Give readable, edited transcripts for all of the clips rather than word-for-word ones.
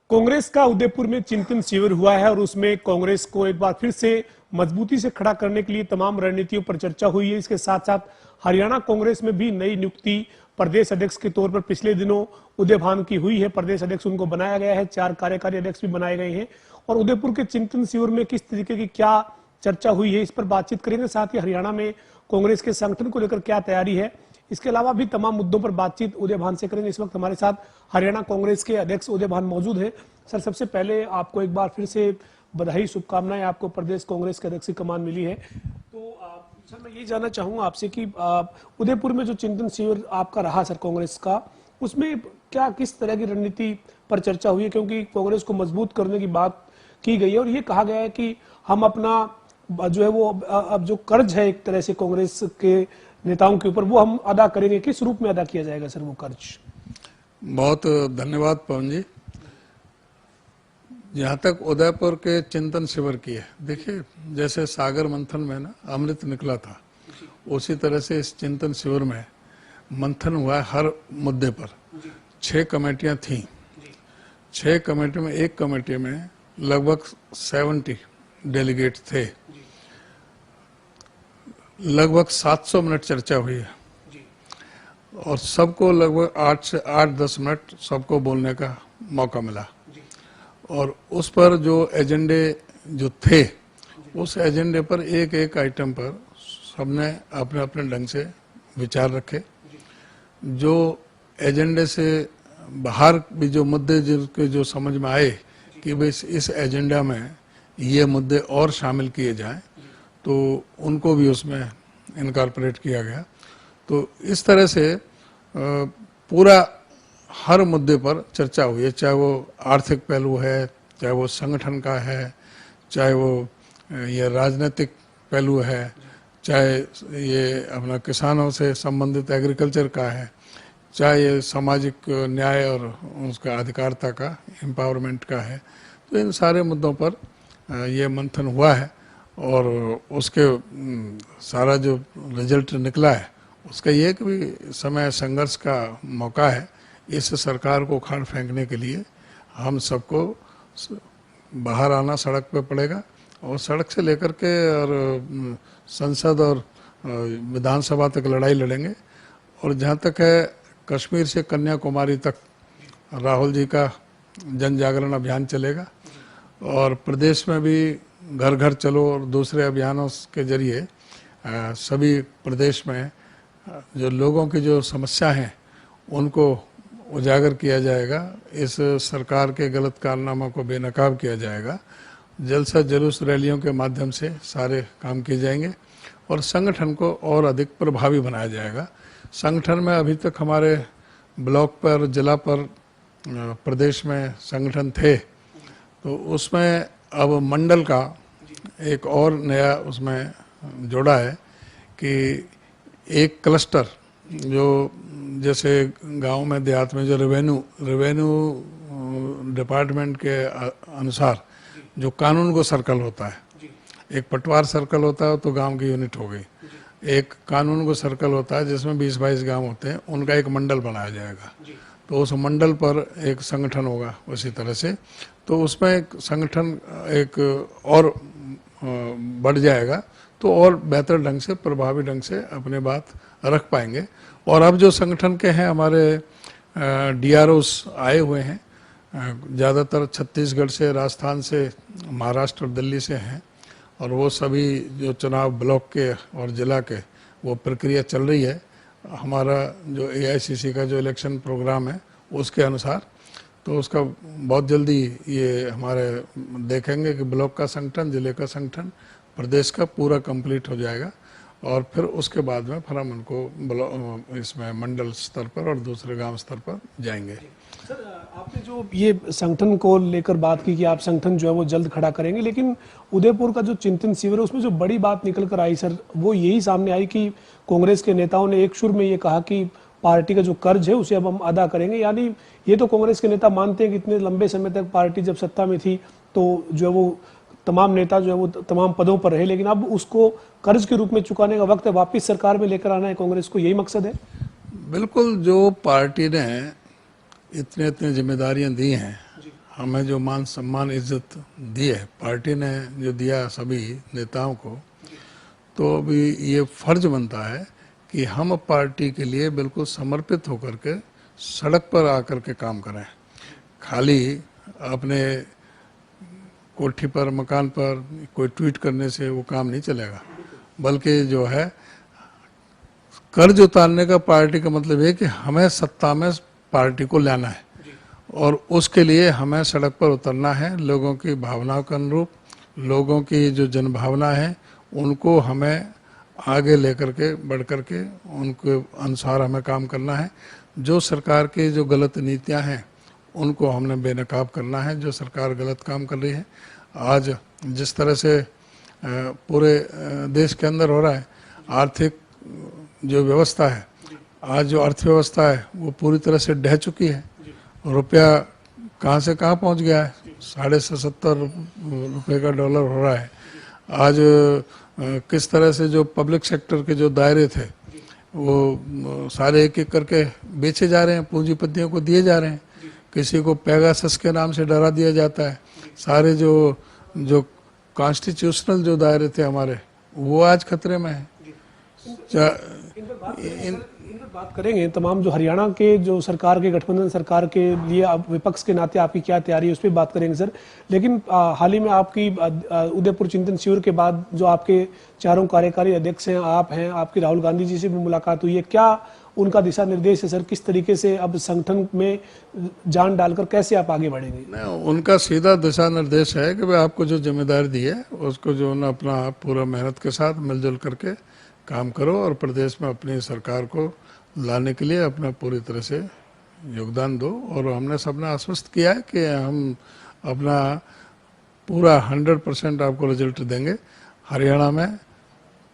कांग्रेस का उदयपुर में चिंतन शिविर हुआ है और उसमें कांग्रेस को एक बार फिर से मजबूती से खड़ा करने के लिए तमाम रणनीतियों पर चर्चा हुई है। इसके साथ साथ हरियाणा कांग्रेस में भी नई नियुक्ति प्रदेश अध्यक्ष के तौर पर पिछले दिनों उदय भान की हुई है। प्रदेश अध्यक्ष उनको बनाया गया है, 4 कार्यकारी अध्यक्ष भी बनाए गए हैं। और उदयपुर के चिंतन शिविर में किस तरीके की क्या चर्चा हुई है, इस पर बातचीत करेंगे। साथ ही हरियाणा में कांग्रेस के संगठन को लेकर क्या तैयारी है, इसके अलावा भी तमाम मुद्दों पर बातचीत उदय भान से करेंगे। इस वक्त हमारे साथ हरियाणा कांग्रेस के अध्यक्ष उदय भान मौजूद हैं। सर, सबसे पहले आपको एक बार फिर से बधाई, शुभकामनाएं। आपको प्रदेश कांग्रेस के अध्यक्ष की कमान मिली है। तो सर, मैं ये जानना चाहूंगा आपसे कि उदयपुर में जो चिंतन शिविर आपका रहा सर कांग्रेस का, उसमें क्या किस तरह की रणनीति पर चर्चा हुई है? क्योंकि कांग्रेस को मजबूत करने की बात की गई है और ये कहा गया है कि हम अपना जो है वो अब जो कर्ज है एक तरह से कांग्रेस के नेताओं के ऊपर, वो हम अदा करेंगे। किस रूप में अदा किया जाएगा सर वो कर्ज? बहुत धन्यवाद पवन जी। जहाँ तक उदयपुर के चिंतन शिविर की है, देखिए जैसे सागर मंथन में ना अमृत निकला था, उसी तरह से इस चिंतन शिविर में मंथन हुआ है। हर मुद्दे पर 6 कमेटियां थीं। 6 कमेटी में एक कमेटी में लगभग 70 डेलीगेट थे। लगभग 700 मिनट चर्चा हुई है और सबको लगभग 8 से 8-10 मिनट सबको बोलने का मौका मिला। और उस पर जो एजेंडे जो थे, उस एजेंडे पर एक एक आइटम पर सबने अपने अपने ढंग से विचार रखे। जो एजेंडे से बाहर भी जो मुद्दे जिनके जो समझ में आए कि भाई इस एजेंडा में ये मुद्दे और शामिल किए जाएं, तो उनको भी उसमें इनकॉर्पोरेट किया गया। तो इस तरह से पूरा हर मुद्दे पर चर्चा हुई है, चाहे वो आर्थिक पहलू है, चाहे वो संगठन का है, चाहे वो ये राजनीतिक पहलू है, चाहे ये अपना किसानों से संबंधित एग्रीकल्चर का है, चाहे ये सामाजिक न्याय और उसका अधिकारिता का, एम्पावरमेंट का है। तो इन सारे मुद्दों पर ये मंथन हुआ है और उसके सारा जो रिजल्ट निकला है उसका ये कि भी समय संघर्ष का मौका है। इस सरकार को उखाड़ फेंकने के लिए हम सबको बाहर आना सड़क पे पड़ेगा और सड़क से लेकर के और संसद और विधानसभा तक लड़ाई लड़ेंगे। और जहाँ तक है कश्मीर से कन्याकुमारी तक राहुल जी का जन जागरण अभियान चलेगा और प्रदेश में भी घर घर चलो और दूसरे अभियानों के जरिए सभी प्रदेश में जो लोगों की जो समस्या हैं उनको उजागर किया जाएगा। इस सरकार के गलत कारनामा को बेनकाब किया जाएगा। जलसा जुलूस रैलियों के माध्यम से सारे काम किए जाएंगे और संगठन को और अधिक प्रभावी बनाया जाएगा। संगठन में अभी तक हमारे ब्लॉक पर, जिला पर, प्रदेश में संगठन थे, तो उसमें अब मंडल का एक और नया उसमें जोड़ा है कि एक क्लस्टर, जो जैसे गांव में देहात में जो रेवेन्यू डिपार्टमेंट के अनुसार जो कानून को सर्कल होता है, एक पटवार सर्कल होता है तो गांव की यूनिट हो गई, एक कानून को सर्कल होता है जिसमें 20-22 गांव होते हैं, उनका एक मंडल बनाया जाएगा। तो उस मंडल पर एक संगठन होगा उसी तरह से। तो उसमें एक संगठन एक और बढ़ जाएगा तो और बेहतर ढंग से, प्रभावी ढंग से अपने बात रख पाएंगे। और अब जो संगठन के हैं हमारे डीआरओस आए हुए हैं, ज़्यादातर छत्तीसगढ़ से, राजस्थान से, महाराष्ट्र और दिल्ली से हैं और वो सभी जो चुनाव ब्लॉक के और ज़िला के वो प्रक्रिया चल रही है हमारा जो एआईसीसी का जो इलेक्शन प्रोग्राम है उसके अनुसार। तो उसका बहुत जल्दी ये हमारे देखेंगे कि ब्लॉक का संगठन, जिले का संगठन, प्रदेश का पूरा कंप्लीट हो जाएगा और फिर उसके बाद में फिर हम उनको इसमें मंडल स्तर पर और दूसरे गांव स्तर पर जाएंगे। सर, आपने जो ये संगठन को लेकर बात की कि आप संगठन जो है वो जल्द खड़ा करेंगे, लेकिन उदयपुर का जो चिंतन शिविर है उसमें जो बड़ी बात निकल कर आई सर, वो यही सामने आई कि कांग्रेस के नेताओं ने एक सुर में ये कहा कि पार्टी का जो कर्ज है उसे अब हम अदा करेंगे। यानी ये तो कांग्रेस के नेता मानते हैं कि इतने लंबे समय तक पार्टी जब सत्ता में थी तो जो है वो तमाम नेता जो है वो तमाम पदों पर रहे, लेकिन अब उसको कर्ज के रूप में चुकाने का वक्त है, वापस सरकार में लेकर आना है कांग्रेस को, यही मकसद है? बिल्कुल, जो पार्टी ने इतने जिम्मेदारियां दी हैं हमें जो मान सम्मान इज्जत दी है, पार्टी ने जो दिया सभी नेताओं को, तो अभी ये फर्ज बनता है कि हम पार्टी के लिए बिल्कुल समर्पित होकर के सड़क पर आकर के काम करें। खाली अपने कोठी पर, मकान पर कोई ट्वीट करने से वो काम नहीं चलेगा, बल्कि जो है कर्ज उतारने का पार्टी का मतलब है कि हमें सत्ता में पार्टी को लाना है और उसके लिए हमें सड़क पर उतरना है। लोगों की भावनाओं के अनुरूप, लोगों की जो जनभावना है उनको हमें आगे लेकर के बढ़ कर के उनके अनुसार हमें काम करना है। जो सरकार की जो गलत नीतियां हैं उनको हमने बेनकाब करना है। जो सरकार गलत काम कर रही है, आज जिस तरह से पूरे देश के अंदर हो रहा है, आर्थिक जो व्यवस्था है, आज जो अर्थव्यवस्था है वो पूरी तरह से ढह चुकी है। रुपया कहाँ से कहाँ पहुँच गया है, 70 रुपये का डॉलर हो रहा है। आज किस तरह से जो पब्लिक सेक्टर के जो दायरे थे वो सारे एक एक करके बेचे जा रहे हैं, पूंजीपतियों को दिए जा रहे हैं। किसी को पेगासस के नाम से डरा दिया जाता है। सारे जो कॉन्स्टिट्यूशनल जो दायरे थे हमारे, वो आज खतरे में है। इन पर बात करेंगे। तमाम जो हरियाणा के जो सरकार के, गठबंधन सरकार के लिए अब विपक्ष के नाते आपकी क्या तैयारी है, उस पर बात करेंगे सर। लेकिन हाल ही में आपकी उदयपुर चिंतन शिविर के बाद जो आपके चारों कार्यकारी अध्यक्ष हैं, आप हैं, आपकी राहुल गांधी जी से भी मुलाकात हुई है, क्या उनका दिशा निर्देश है सर? किस तरीके से अब संगठन में जान डालकर कैसे आप आगे बढ़ेंगे? नहीं, उनका सीधा दिशा निर्देश है कि भाई आपको जो जिम्मेदारी दी है उसको जो ना अपना पूरा मेहनत के साथ मिलजुल करके काम करो और प्रदेश में अपनी सरकार को लाने के लिए अपना पूरी तरह से योगदान दो। और हमने सबने आश्वस्त किया है कि हम अपना पूरा 100% आपको रिजल्ट देंगे। हरियाणा में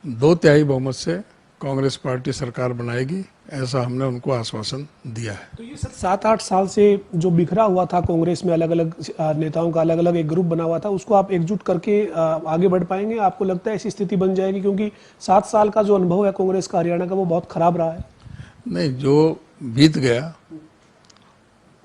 2/3 बहुमत से कांग्रेस पार्टी सरकार बनाएगी, ऐसा हमने उनको आश्वासन दिया है। तो ये सर 7-8 साल से जो बिखरा हुआ था कांग्रेस में, अलग अलग नेताओं का अलग अलग एक ग्रुप बना हुआ था, उसको आप एकजुट करके आगे बढ़ पाएंगे? आपको लगता है ऐसी स्थिति बन जाएगी? क्योंकि 7 साल का जो अनुभव है कांग्रेस का हरियाणा का, वो बहुत खराब रहा है। नहीं, जो बीत गया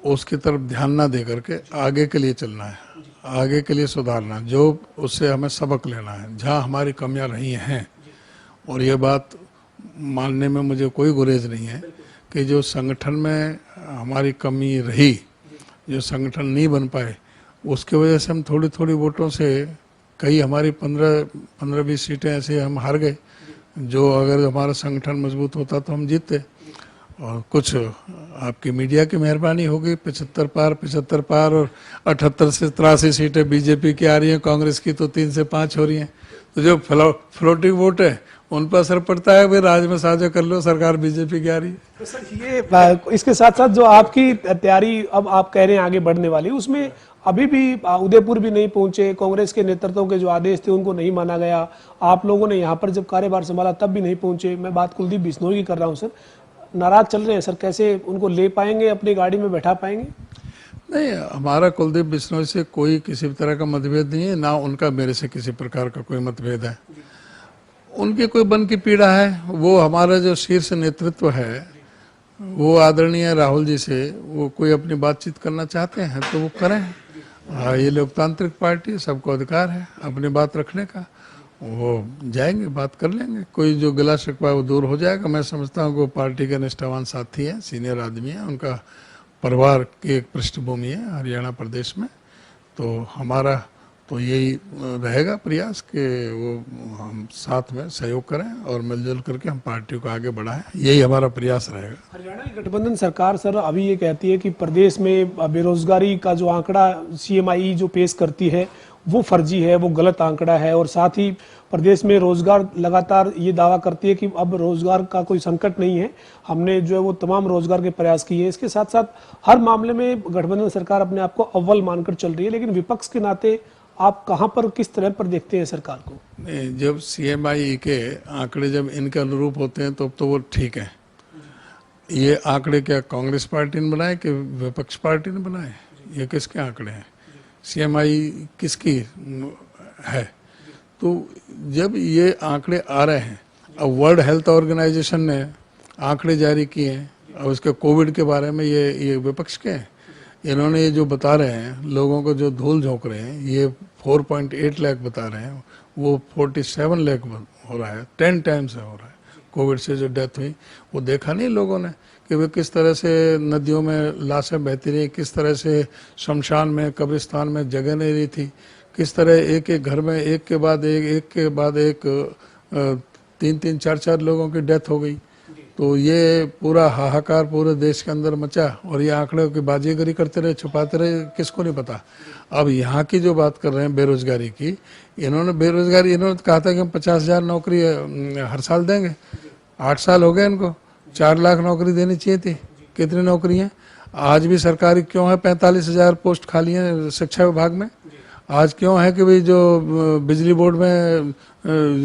उसकी तरफ ध्यान ना दे करके आगे के लिए चलना है, आगे के लिए सुधारना, जो उससे हमें सबक लेना है, जहाँ हमारी कमियां रही हैं। और ये बात मानने में मुझे कोई गुरेज नहीं है कि जो संगठन में हमारी कमी रही, जो संगठन नहीं बन पाए, उसके वजह से हम थोड़ी थोड़ी वोटों से कई हमारी 15-20 सीटें ऐसे हम हार गए, जो अगर हमारा संगठन मजबूत होता तो हम जीतते। और कुछ आपकी मीडिया की मेहरबानी होगी, 75 पार और 78 से 83 सीटें बीजेपी की आ रही हैं, कांग्रेस की तो 3 से 5 हो रही हैं। तो जो फ्लोटिंग वोट है उन पर असर पड़ता है, भाई राज में साझा कर लो, सरकार बीजेपी की आ रही है। तो सर ये इसके साथ साथ जो आपकी तैयारी अब आप कह रहे हैं आगे बढ़ने वाली, उसमें अभी भी उदयपुर भी नहीं पहुंचे, कांग्रेस के नेतृत्व के जो आदेश थे उनको नहीं माना गया, आप लोगों ने यहाँ पर जब कार्यभार संभाला तब भी नहीं पहुंचे। मैं बात कुलदीप बिश्नोई की कर रहा हूँ सर, नाराज चल रहे हैं सर, कैसे उनको ले पाएंगे, अपनी गाड़ी में बैठा पाएंगे? नहीं, हमारा कुलदीप बिश्नोई से कोई किसी तरह का मतभेद नहीं है, ना उनका मेरे से किसी प्रकार का कोई मतभेद है। उनकी कोई मन की पीड़ा है, वो हमारा जो शीर्ष नेतृत्व है वो आदरणीय राहुल जी से वो कोई अपनी बातचीत करना चाहते हैं तो वो करें। ये लोकतांत्रिक पार्टी, सबको अधिकार है अपनी बात रखने का, वो जाएंगे, बात कर लेंगे, कोई जो गिला शिकवा वो दूर हो जाएगा। मैं समझता हूँ कि वो पार्टी के निष्ठावान साथी हैं, सीनियर आदमी हैं, उनका परिवार की एक पृष्ठभूमि है हरियाणा प्रदेश में। तो हमारा तो यही रहेगा प्रयास कि वो हम साथ में सहयोग करें और मिलजुल करके हम पार्टी को आगे बढ़ाएं, यही हमारा प्रयास रहेगा। हरियाणा की गठबंधन सरकार सर अभी ये कहती है कि प्रदेश में बेरोजगारी का जो आंकड़ा CMI जो पेश करती है वो फर्जी है, वो गलत आंकड़ा है, और साथ ही प्रदेश में रोजगार लगातार ये दावा करती है कि अब रोजगार का कोई संकट नहीं है, हमने जो है वो तमाम रोजगार के प्रयास किए। इसके साथ साथ हर मामले में गठबंधन सरकार अपने आप को अव्वल मानकर चल रही है, लेकिन विपक्ष के नाते आप कहां पर, किस तरह पर देखते हैं सरकार को? नहीं, जब CMI के आंकड़े जब इनके अनुरूप होते हैं तो वो ठीक है। ये आंकड़े क्या कांग्रेस पार्टी ने बनाए कि विपक्ष पार्टी ने बनाए? ये किसके आंकड़े हैं? CMI किसकी है? तो जब ये आंकड़े आ रहे हैं, अब वर्ल्ड हेल्थ ऑर्गेनाइजेशन ने आंकड़े जारी किए हैं, और उसके कोविड के बारे में ये विपक्ष के हैं, इन्होंने ये जो बता रहे हैं लोगों को जो धूल झोंक रहे हैं, ये 4.8 लाख बता रहे हैं, वो 47 लाख हो रहा है, 10 टाइम्स हो रहा है। कोविड से जो डेथ हुई वो देखा नहीं लोगों ने कि वे किस तरह से नदियों में लाशें बहती रही, किस तरह से शमशान में कब्रिस्तान में जगह नहीं रही थी, किस तरह एक एक घर में एक के बाद एक 3-3, 4-4 लोगों की डेथ हो गई। तो ये पूरा हाहाकार पूरे देश के अंदर मचा और ये आंकड़ों की बाजीगरी करते रहे, छुपाते रहे, किसको नहीं पता। अब यहाँ की जो बात कर रहे हैं बेरोजगारी की, इन्होंने कहा था कि हम 50,000 नौकरी हर साल देंगे। 8 साल हो गए इनको, 4 लाख नौकरी देनी चाहिए थी। कितनी नौकरी हैं आज भी सरकारी क्यों है? 45,000 पोस्ट खाली हैं शिक्षा विभाग में। आज क्यों है कि भाई जो बिजली बोर्ड में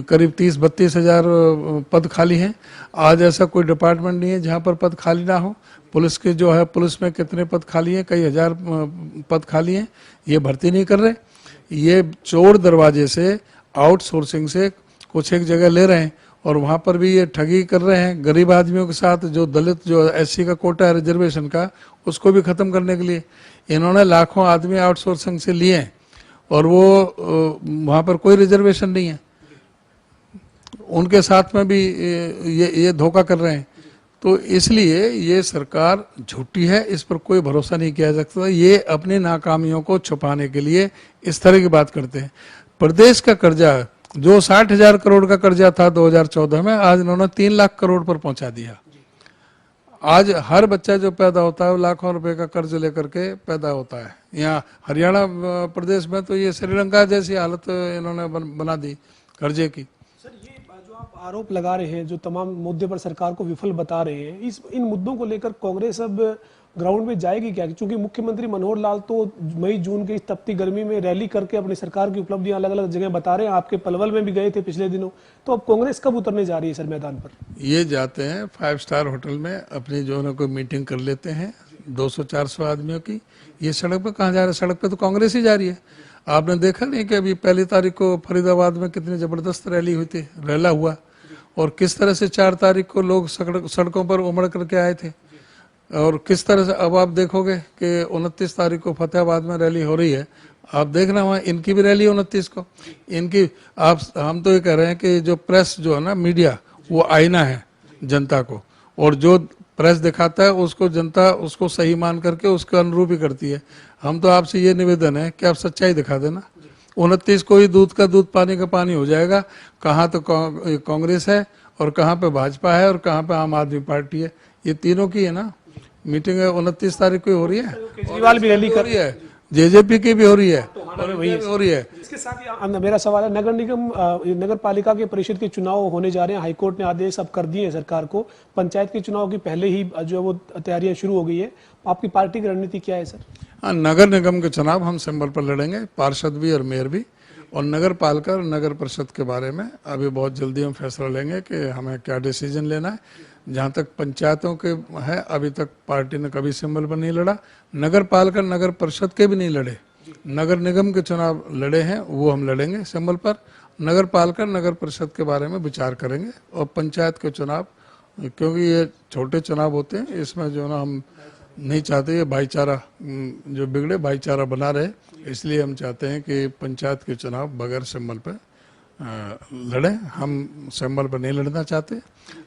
करीब 30-32 हजार पद खाली हैं। आज ऐसा कोई डिपार्टमेंट नहीं है जहां पर पद खाली ना हो। पुलिस के जो है, पुलिस में कितने पद खाली हैं? कई हजार पद खाली हैं, ये भर्ती नहीं कर रहे। ये चोर दरवाजे से आउटसोर्सिंग से कुछ एक जगह ले रहे हैं और वहां पर भी ये ठगी कर रहे हैं गरीब आदमियों के साथ। जो दलित, जो SC का कोटा है रिजर्वेशन का, उसको भी खत्म करने के लिए इन्होंने लाखों आदमी आउटसोर्सिंग से लिए हैं और वो वहां पर कोई रिजर्वेशन नहीं है। उनके साथ में भी ये धोखा कर रहे हैं। तो इसलिए ये सरकार झूठी है, इस पर कोई भरोसा नहीं किया जा सकता। ये अपनी नाकामियों को छुपाने के लिए इस तरह की बात करते हैं। प्रदेश का कर्जा जो 60,000 करोड़ का कर्जा था 2014 में, आज इन्होंने 3 लाख करोड़ पर पहुंचा दिया। आज हर बच्चा जो पैदा होता है वो लाखों रुपए का कर्ज लेकर के पैदा होता है। यहाँ हरियाणा प्रदेश में तो ये श्रीलंका जैसी हालत इन्होंने बना दी कर्जे की। सर, ये जो आप आरोप लगा रहे हैं, जो तमाम मुद्दे पर सरकार को विफल बता रहे हैं, इन मुद्दों को लेकर कांग्रेस अब ग्राउंड में जाएगी क्या? क्योंकि मुख्यमंत्री मनोहर लाल तो मई जून की इस तपती गर्मी में रैली करके अपनी सरकार की उपलब्धियां अलग अलग जगह बता रहे हैं। आपके पलवल में भी गए थे पिछले दिनों। तो अब कांग्रेस कब उतरने जा रही है सर मैदान पर? ये जाते हैं 5 स्टार होटल में, अपनी जो है कोई मीटिंग कर लेते हैं 200-400 आदमियों की। ये सड़क पर कहाँ जा रहे हैं? सड़क पर तो कांग्रेस ही जा रही है। आपने देखा नहीं कि अभी 1 तारीख को फरीदाबाद में कितनी जबरदस्त रैली हुई थी, रैला हुआ, और किस तरह से 4 तारीख को लोग सड़कों पर उमड़ करके आए थे। और किस तरह से अब आप देखोगे कि 29 तारीख को फतेहाबाद में रैली हो रही है। आप देखना वहाँ इनकी भी रैली 29 को। इनकी हम तो ये कह रहे हैं कि जो प्रेस जो है ना, मीडिया, वो आईना है जनता को, और जो प्रेस दिखाता है उसको जनता उसको सही मान करके उसके अनुरूप ही करती है। हम तो आपसे ये निवेदन है कि आप सच्चाई दिखा देना। 29 को ही दूध का दूध पानी का पानी हो जाएगा। कहाँ तो कांग्रेस है और कहाँ पे भाजपा है और कहाँ पे आम आदमी पार्टी है। ये तीनों की है ना मीटिंग है, 29 तारीख को हो रही है। केजरीवाल भी रैली कर रही है, JJP की भी हो रही है, हो रही है। इसके साथ ही मेरा सवाल है, नगर निगम नगर पालिका के परिषद के चुनाव होने जा रहे हैं। हाईकोर्ट ने आदेश अब कर दिए हैं सरकार को। पंचायत के चुनाव की पहले ही जो है वो तैयारियां शुरू हो गई है। आपकी पार्टी की रणनीति क्या है सर? हाँ, नगर निगम के चुनाव हम सिंबल पर लड़ेंगे, पार्षद भी और मेयर भी। और नगर पालिका और नगर परिषद के बारे में अभी बहुत जल्दी हम फैसला लेंगे कि हमें क्या डिसीजन लेना है। जहाँ तक पंचायतों के है, अभी तक पार्टी ने कभी सिंबल पर नहीं लड़ा। नगर पालिका नगर परिषद के भी नहीं लड़े। नगर निगम के चुनाव लड़े हैं, वो हम लड़ेंगे सिंबल पर। नगर पालिका नगर परिषद के बारे में विचार करेंगे। और पंचायत के चुनाव, क्योंकि ये छोटे चुनाव होते हैं, इसमें जो ना हम नहीं चाहते ये भाईचारा जो बिगड़े, भाईचारा बना रहे, इसलिए हम चाहते हैं कि पंचायत के चुनाव बगैर सिंबल पर लड़ें। हम सिंबल पर नहीं लड़ना चाहते।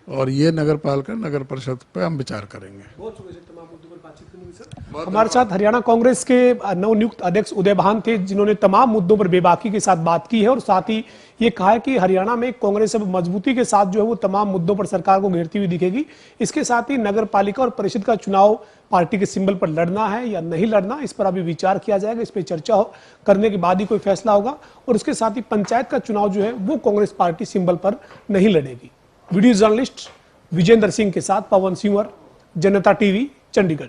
और ये नगर पालिका नगर परिषद पे हम विचार करेंगे। बहुत शुक्रिया तमाम मुद्दों पर बातचीत करने के लिए। हमारे साथ हरियाणा कांग्रेस के नवनियुक्त अध्यक्ष उदय भान थे, जिन्होंने तमाम मुद्दों पर बेबाकी के साथ बात की है और साथ ही ये कहा है कि हरियाणा में कांग्रेस अब मजबूती के साथ जो है वो तमाम मुद्दों पर सरकार को घेरती हुई दिखेगी। इसके साथ ही नगर पालिका और परिषद का चुनाव पार्टी के सिंबल पर लड़ना है या नहीं लड़ना, इस पर अभी विचार किया जाएगा। इस पर चर्चा करने के बाद ही कोई फैसला होगा। और उसके साथ ही पंचायत का चुनाव जो है वो कांग्रेस पार्टी सिंबल पर नहीं लड़ेगी। वीडियो जर्नलिस्ट विजेंद्र सिंह के साथ पवन सिंह, जनता टीवी, चंडीगढ़।